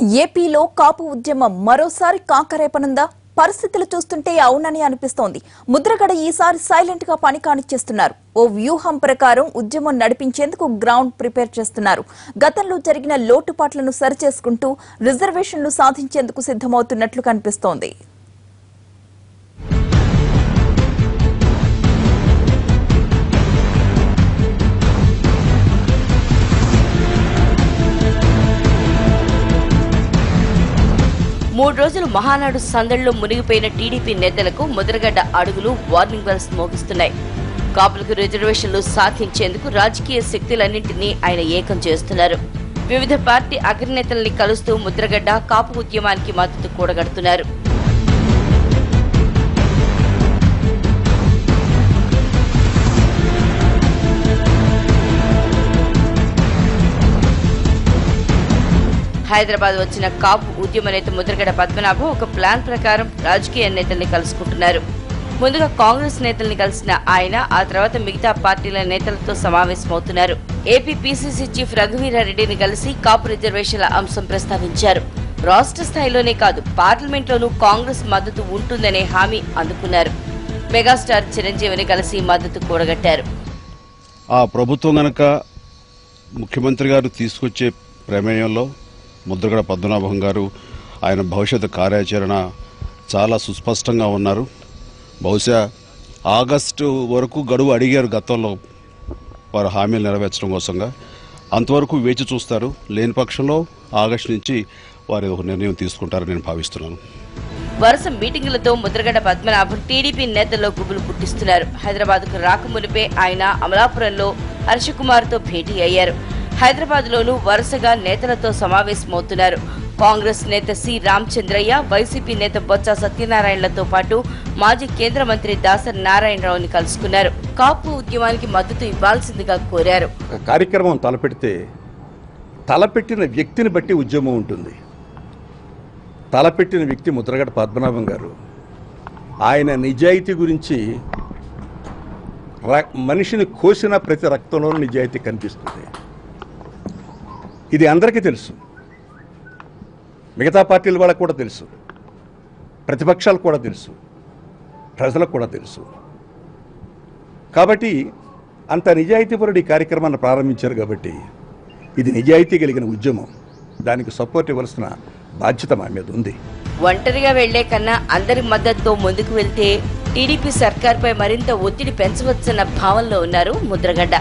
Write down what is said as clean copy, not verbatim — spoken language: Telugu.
ఏపీలో కాపు ఉద్యమం మరోసారి కాకరేపనుందా? పరిస్థితులు చూస్తుంటే అవునని అనిపిస్తోంది. ముద్రగడ ఈసారి సైలెంట్ గా పని కానిచ్చేస్తున్నారు. ఓ వ్యూహం ప్రకారం ఉద్యమం నడిపించేందుకు గ్రౌండ్ ప్రిపేర్ చేస్తున్నారు. గతంలో జరిగిన లోటుపాట్లను సరిచేసుకుంటూ రిజర్వేషన్లు సాధించేందుకు సిద్ధమవుతున్నట్లు కనిపిస్తోంది. మూడు రోజులు మహానాడు సందడిలో మునిగిపోయిన టీడీపీ నేతలకు ముద్రగడ్డ అడుగులు వార్నింగ్ బెల్స్ మోగిస్తున్నాయి. కాపులకు రిజర్వేషన్లు సాధించేందుకు రాజకీయ శక్తులన్నింటినీ ఆయన ఏకం చేస్తున్నారు. వివిధ పార్టీ అగ్రనేతల్ని కలుస్తూ ముద్రగడ్డ కాపు ఉద్యమానికి మద్దతు కూడగడుతున్నారు. హైదరాబాద్ వచ్చిన కాపు ఉద్యమ నేత ముద్రగడ పద్మనాభం ఒక ప్లాన్ ప్రకారం రాజకీయ నేతల్ని కలుసుకుంటున్నారు. ముందుగా కాంగ్రెస్ నేతల్ని కలిసిన ఆయన ఆ తర్వాత మిగతా పార్టీల నేతలతో సమావేశమవుతున్నారు. ఏపీ పీసీసీ చీఫ్ రఘువీరారెడ్డిని కలిసి కాపు రిజర్వేషన్ల అంశం ప్రస్తావించారు. రాష్ట్ర స్థాయిలోనే కాదు పార్లమెంట్లోనూ కాంగ్రెస్ మద్దతు ఉంటుందనే హామీ అందుకున్నారు. మెగాస్టార్ చిరంజీవిని కలిసి మద్దతు కూడగట్టారు. ఆ ప్రభుత్వం గనక ముఖ్యమంత్రి గారు తీసుకొచ్చే ప్రమేయంలో ముద్రగడ పద్మనాభం గారు ఆయన భవిష్యత్తు కార్యాచరణ చాలా సుస్పష్టంగా ఉన్నారు. బహుశా ఆగస్టు వరకు గడువు అడిగారు గతంలో వారు హామీలు నెరవేర్చడం కోసంగా. అంతవరకు వేచి చూస్తారు. లేని పక్షంలో ఆగస్టు నుంచి వారు ఒక నిర్ణయం తీసుకుంటారని నేను భావిస్తున్నాను. వరుస మీటింగులతో ముద్రగడ పద్మనాభం టీడీపీ నేతల్లో గుబులు పుట్టిస్తున్నారు. హైదరాబాద్కు రాకమునిపే ఆయన అమలాపురంలో హర్షకుమార్తో భేటీ అయ్యారు. హైదరాబాద్లోనూ వరుసగా నేతలతో సమావేశమవుతున్నారు. కాంగ్రెస్ నేత సి రామచంద్రయ్య, వైసీపీ నేత బొత్స సత్యనారాయణలతో పాటు మాజీ కేంద్ర మంత్రి దాసరి నారాయణరావుని కలుసుకున్నారు. కాపు ఉద్యమానికి మద్దతు ఇవ్వాల్సిందిగా కోరారు. కార్యక్రమం తలపెడితే తలపెట్టిన వ్యక్తిని బట్టి ఉద్యమం ఉంటుంది. తలపెట్టిన వ్యక్తి ముద్రగడ పద్మనాభం గారు. ఆయన నిజాయితీ గురించి మనిషిని కోసిన ప్రతి రక్తంలోనూ నిజాయితీ కనిపిస్తుంది. ఇది అందరికీ తెలుసు. మిగతా పార్టీల వాళ్ళకు కూడా తెలుసు, ప్రతిపక్షాలకు కూడా తెలుసు, ప్రజలకు కూడా తెలుసు. కాబట్టి అంత నిజాయితీపరుడు ఈ కార్యక్రమాన్ని ప్రారంభించారు. కాబట్టి ఇది నిజాయితీ కలిగిన ఉద్యమం. దానికి సపోర్ట్ ఇవ్వాల్సిన బాధ్యత మా మీద ఉంది. ఒంటరిగా వెళ్లే కన్నా అందరి మద్దతుతో ముందుకు వెళ్తే టీడీపీ సర్కార్పై మరింత ఒత్తిడి పెంచవచ్చన్న భావనలో ఉన్నారు ముద్రగడ్డ.